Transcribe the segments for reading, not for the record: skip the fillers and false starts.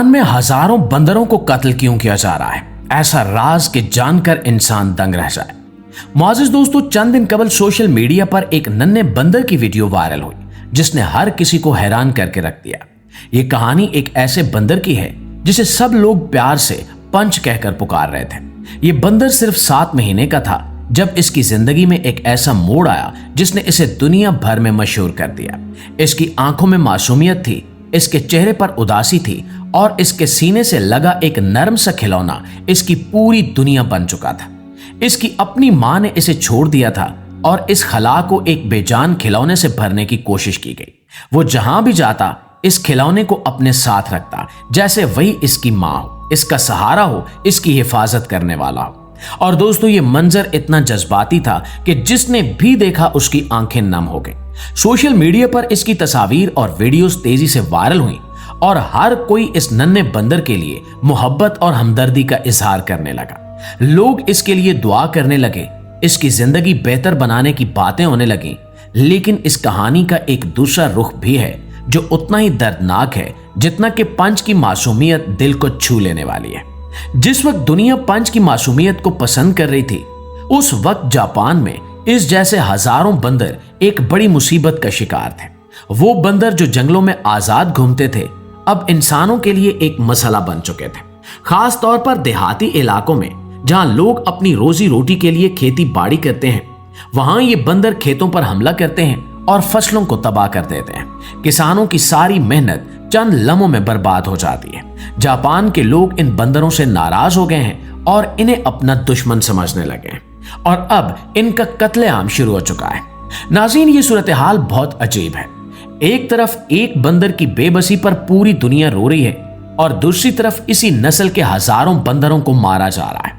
में हजारों बंदरों को कत्ल क्यों किया जा रहा है, ऐसा राज के जानकर इंसान दंग रह जाए। मुआज़िज़ दोस्तों, चंद दिन कबल सोशल मीडिया पर एक नन्हे बंदर की वीडियो वायरल हुई जिसने हर किसी को हैरान करके रख दिया। ये कहानी एक ऐसे बंदर की है जिसे सब लोग प्यार से पंच कहकर पुकार रहे थे। ये बंदर सिर्फ 7 महीने का था जब इसकी जिंदगी में एक ऐसा मोड़ आया जिसने इसे दुनिया भर में मशहूर कर दिया। इसकी आंखों में मासूमियत थी, इसके चेहरे पर उदासी थी और इसके सीने से लगा एक नरम सा खिलौना इसकी पूरी दुनिया बन चुका था। इसकी अपनी मां ने इसे छोड़ दिया था और इस खला को एक बेजान खिलौने से भरने की कोशिश की गई। वो जहां भी जाता इस खिलौने को अपने साथ रखता, जैसे वही इसकी मां हो, इसका सहारा हो, इसकी हिफाजत करने वाला हो। और दोस्तों, ये मंजर इतना जज्बाती था कि जिसने भी देखा उसकी आंखें नम हो गई। सोशल मीडिया पर इसकी तस्वीर और वीडियोस तेजी से वायरल हुई और हर कोई इस नन्हे बंदर के लिए मोहब्बत और हमदर्दी का इजहार करने लगा। लोग इसके लिए दुआ करने लगे, इसकी जिंदगी बेहतर बनाने की बातें होने लगी। लेकिन इस कहानी का एक दूसरा रुख भी है जो उतना ही दर्दनाक है जितना कि पंच की मासूमियत दिल को छू लेने वाली है। जिस वक्त दुनिया पंच की मासूमियत को पसंद कर रही थी, उस वक्त जापान में इस जैसे हजारों बंदर एक बड़ी मुसीबत का शिकार थे। वो बंदर जो जंगलों में आजाद घूमते थे अब इंसानों के लिए एक मसला बन चुके थे। खास तौर पर देहाती इलाकों में जहां लोग अपनी रोजी रोटी के लिए खेती बाड़ी करते हैं, वहां ये बंदर खेतों पर हमला करते हैं और फसलों को तबाह कर देते हैं। किसानों की सारी मेहनत चंद लम्हों में बर्बाद हो जाती है। जापान के लोग इन बंदरों से नाराज हो गए हैं और इन्हें अपना दुश्मन समझने लगे हैं और अब इनका कत्लेआम शुरू हो चुका है। नाज़रीन, ये सूरत हाल बहुत अजीब है। एक तरफ एक बंदर की बेबसी पर पूरी दुनिया रो रही है और दूसरी तरफ इसी नस्ल के हजारों बंदरों को मारा जा रहा है।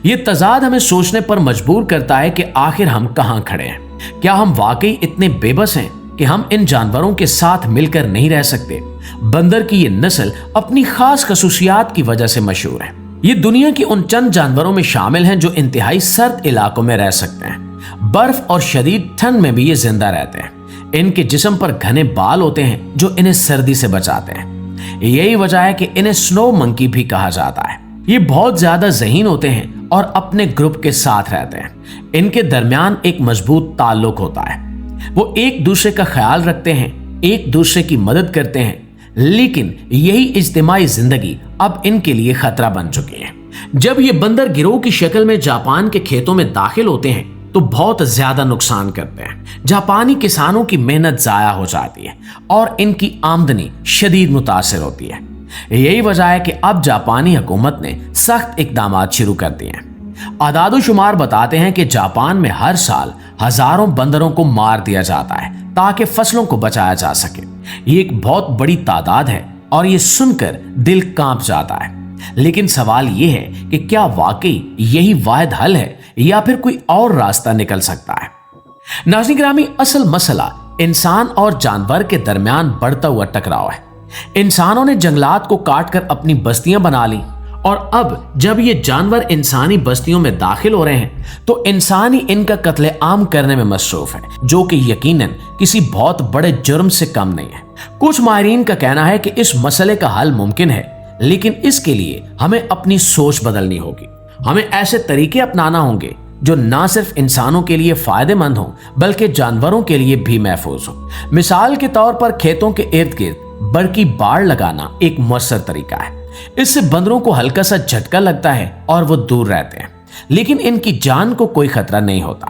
ये तजाद हमें सोचने पर मजबूर करता है कि आखिर हम कहां खड़े हैं। क्या हम वाकई इतने बेबस हैं कि हम इन जानवरों के साथ मिलकर नहीं रह सकते? बंदर की ये नस्ल अपनी खास खसूसियात की वजह से मशहूर है। ये दुनिया की उन चंद जानवरों में शामिल हैं जो इंतहाई सर्द इलाकों में रह सकते हैं। बर्फ और शदीद ठंड में भी ये जिंदा रहते हैं। इनके जिस्म पर घने बाल होते हैं जो इन्हें सर्दी से बचाते हैं। यही वजह है कि इन्हें स्नो मंकी भी कहा जाता है। ये बहुत ज्यादा ज़हीन होते हैं और अपने ग्रुप के साथ रहते हैं। इनके दरमियान एक मजबूत ताल्लुक होता है। वो एक दूसरे का ख्याल रखते हैं, एक दूसरे की मदद करते हैं। लेकिन यही इज्तिमाई जिंदगी अब इनके लिए खतरा बन चुकी है। जब ये बंदर गिरोह की शक्ल में जापान के खेतों में दाखिल होते हैं तो बहुत ज्यादा नुकसान करते हैं। जापानी किसानों की मेहनत जाया हो जाती है और इनकी आमदनी शदीद मुतासिर होती है। यही वजह है कि अब जापानी हुकूमत ने सख्त इकदाम शुरू कर दिए हैं। आदादो शुमार बताते हैं कि जापान में हर साल हजारों बंदरों को मार दिया जाता है ताकि फसलों को बचाया जा सके। ये एक बहुत बड़ी तादाद है और ये सुनकर दिल कांप जाता है। लेकिन सवाल ये है कि क्या वाकई यही वाहिद हल है या फिर कोई और रास्ता निकल सकता है? नाज़रीन गिरामी, असल मसला इंसान और जानवर के दरमियान बढ़ता हुआ टकराव है। इंसानों ने जंगलात को काटकर अपनी बस्तियां बना ली और अब जब ये जानवर इंसानी बस्तियों में दाखिल हो रहे हैं तो इंसान ही इनका कत्लेआम करने में मसरूफ है, जो कि यकीनन किसी बहुत बड़े जुर्म से कम नहीं है। कुछ माहिरीन का कहना है कि इस मसले का हल मुमकिन है, लेकिन इसके लिए हमें अपनी सोच बदलनी होगी। हमें ऐसे तरीके अपनाना होंगे जो ना सिर्फ इंसानों के लिए फायदेमंद हो बल्कि जानवरों के लिए भी महफूज हो। मिसाल के तौर पर खेतों के इर्द गिर्द बरकी बाड़ लगाना एक मुअस्सर तरीका है। इससे बंदरों को हल्का सा झटका लगता है और वो दूर रहते हैं, लेकिन इनकी जान को कोई खतरा नहीं होता।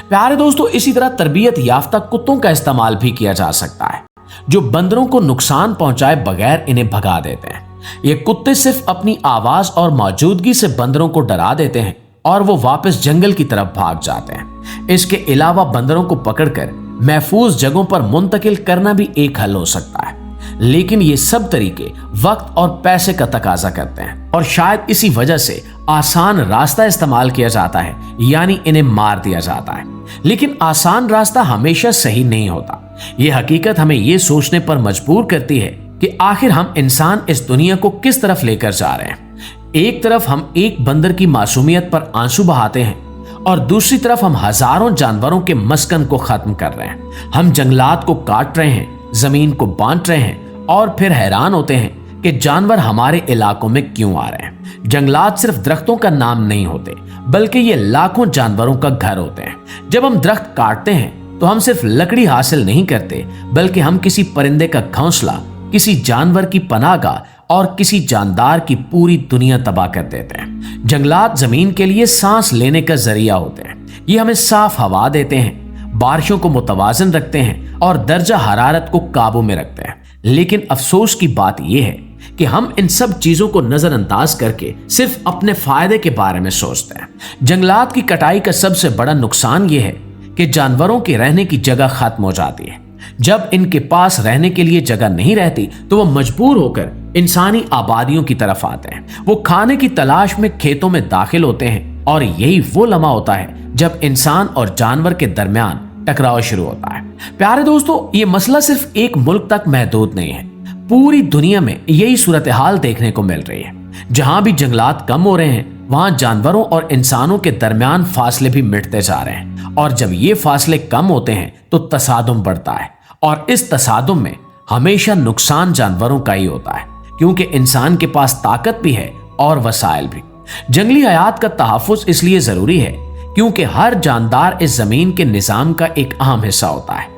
प्यारे दोस्तों, इसी तरह तरबियत याफ्ता कुत्तों का इस्तेमाल भी किया जा सकता है जो बंदरों को नुकसान पहुंचाए बगैर इन्हें भगा देते हैं। ये कुत्ते सिर्फ अपनी आवाज और मौजूदगी से बंदरों को डरा देते हैं और वो वापस जंगल की तरफ भाग जाते हैं। इसके अलावा बंदरों को पकड़कर महफूज जगहों पर मुंतकिल करना भी एक हल हो सकता है, लेकिन ये सब तरीके वक्त और पैसे का तकाजा करते हैं और शायद इसी वजह से आसान रास्ता इस्तेमाल किया जाता है, यानी इन्हें मार दिया जाता है। लेकिन आसान रास्ता हमेशा सही नहीं होता। यह हकीकत हमें यह सोचने पर मजबूर करती है कि आखिर हम इंसान इस दुनिया को किस तरफ लेकर जा रहे हैं। एक तरफ हम एक बंदर की मासूमियत पर आंसू बहाते हैं और दूसरी तरफ हम हजारों जानवरों के मस्कन को खत्म कर रहे हैं। हम जंगलात को काट रहे हैं, जमीन को बांट रहे हैं और फिर हैरान होते हैं कि जानवर हमारे इलाकों में क्यों आ रहे हैं। जंगलात सिर्फ दरख्तों का नाम नहीं होते, बल्कि ये लाखों जानवरों का घर होते हैं। जब हम दरख्त काटते हैं तो हम सिर्फ लकड़ी हासिल नहीं करते, बल्कि हम किसी परिंदे का घोंसला, किसी जानवर की पनाहगाह और किसी जानदार की पूरी दुनिया तबाह कर देते हैं। जंगलात जमीन के लिए सांस लेने का जरिया होते हैं। ये हमें साफ हवा देते हैं, बारिशों को मुतवाजन रखते हैं और दर्जा हरारत को काबू में रखते हैं। लेकिन अफसोस की बात यह है कि हम इन सब चीजों को नजरअंदाज करके सिर्फ अपने फायदे के बारे में सोचते हैं। जंगलात की कटाई का सबसे बड़ा नुकसान यह है कि जानवरों के रहने की जगह खत्म हो जाती है। जब इनके पास रहने के लिए जगह नहीं रहती तो वो मजबूर होकर इंसानी आबादियों की तरफ आते हैं। वो खाने की तलाश में खेतों में दाखिल होते हैं और यही वो लम्हा होता है जब इंसान और जानवर के दरमियान टकराव शुरू होता है। प्यारे दोस्तों, ये मसला सिर्फ एक मुल्क तक महदूद नहीं है। पूरी दुनिया में यही सूरत हाल देखने को मिल रही है। जहां भी जंगलात कम हो रहे हैं, वहां जानवरों और इंसानों के दरमियान फासले भी मिटते जा रहे हैं। और जब ये फासले कम होते हैं तो तसादुम बढ़ता है, और इस तसादुम में हमेशा नुकसान जानवरों का ही होता है, क्योंकि इंसान के पास ताकत भी है और वसाइल भी। जंगली हयात का तहफ्फुज इसलिए जरूरी है क्योंकि हर जानदार इस जमीन के निजाम का एक अहम हिस्सा होता है।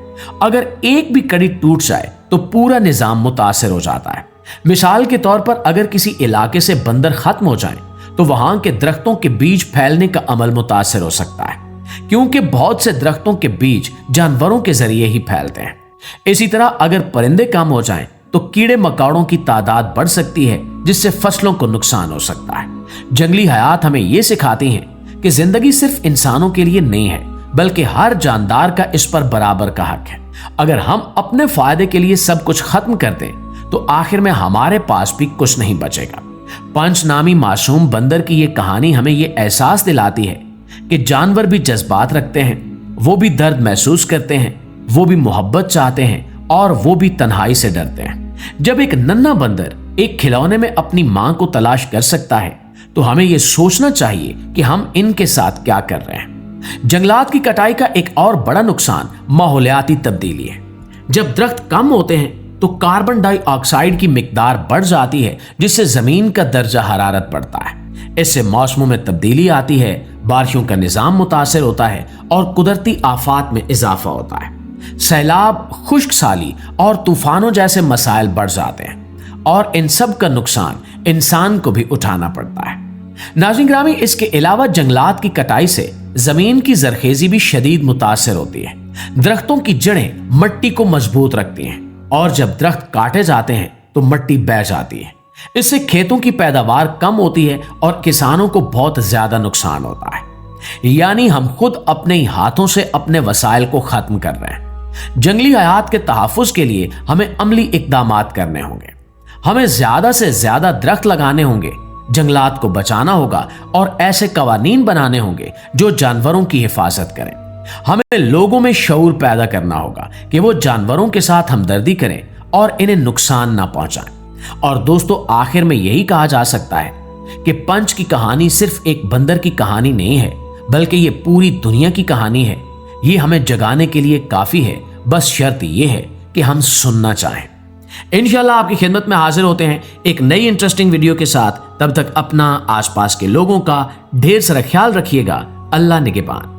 अगर एक भी कड़ी टूट जाए तो पूरा निजाम मुतासिर हो जाता है। मिसाल के तौर पर अगर किसी इलाके से बंदर खत्म हो जाए तो वहां के दरख्तों के बीज फैलने का अमल मुतासिर हो सकता है, क्योंकि बहुत से दरख्तों के बीज जानवरों के जरिए ही फैलते हैं। इसी तरह अगर परिंदे कम हो जाएं तो कीड़े मकोड़ों की तादाद बढ़ सकती है, जिससे फसलों को नुकसान हो सकता है। जंगली हयात हमें यह सिखाती हैं कि जिंदगी सिर्फ इंसानों के लिए नहीं है, बल्कि हर जानदार का इस पर बराबर का हक है। अगर हम अपने फायदे के लिए सब कुछ खत्म कर दें तो आखिर में हमारे पास भी कुछ नहीं बचेगा। पंच नामी मासूम बंदर की यह कहानी हमें यह एहसास दिलाती है कि जानवर भी जज्बात रखते हैं, वो भी दर्द महसूस करते हैं, वो भी मोहब्बत चाहते हैं और वो भी तन्हाई से डरते हैं। जब एक नन्हा बंदर एक खिलौने में अपनी मां को तलाश कर सकता है तो हमें यह सोचना चाहिए कि हम इनके साथ क्या कर रहे हैं। जंगलात की कटाई का एक और बड़ा नुकसान माहौलियाती तब्दीली है। जब दरख्त कम होते हैं तो कार्बन डाइऑक्साइड की मिकदार बढ़ जाती है, जिससे जमीन का दर्जा हरारत बढ़ता है। इससे मौसमों में तब्दीली आती है, बारिशों का निजाम मुतासिर होता है और कुदरती आफात में इजाफा होता है। सैलाब, खुश्क साली और तूफानों जैसे मसाइल बढ़ जाते हैं और इन सब का नुकसान इंसान को भी उठाना पड़ता है। नाज़रीन ग्रामी, इसके अलावा जंगलात की कटाई से जमीन की जरखेजी भी शदीद मुतासिर होती है। दरख्तों की जड़ें मट्टी को मजबूत रखती हैं और जब दरख्त काटे जाते हैं तो मट्टी बह जाती है। इससे खेतों की पैदावार कम होती है और किसानों को बहुत ज्यादा नुकसान होता है। यानी हम खुद अपने ही हाथों से अपने वसाइल को खत्म कर रहे हैं। जंगली हयात के तहफ्फुज के लिए हमें अमली इक़दामात करने होंगे। हमें ज्यादा से ज्यादा दरख्त लगाने होंगे, जंगलात को बचाना होगा और ऐसे कवानीन बनाने होंगे जो जानवरों की हिफाजत करें। हमें लोगों में शऊर पैदा करना होगा कि वो जानवरों के साथ हमदर्दी करें और इन्हें नुकसान ना पहुंचाएं। और दोस्तों, आखिर में यही कहा जा सकता है कि पंच की कहानी सिर्फ एक बंदर की कहानी नहीं है, बल्कि ये पूरी दुनिया की कहानी है। ये हमें जगाने के लिए काफी है, बस शर्त यह है कि हम सुनना चाहें। इंशाल्लाह आपकी खिदमत में हाजिर होते हैं एक नई इंटरेस्टिंग वीडियो के साथ। तब तक अपना, आसपास के लोगों का ढेर सारा ख्याल रखिएगा। अल्लाह निगहबान।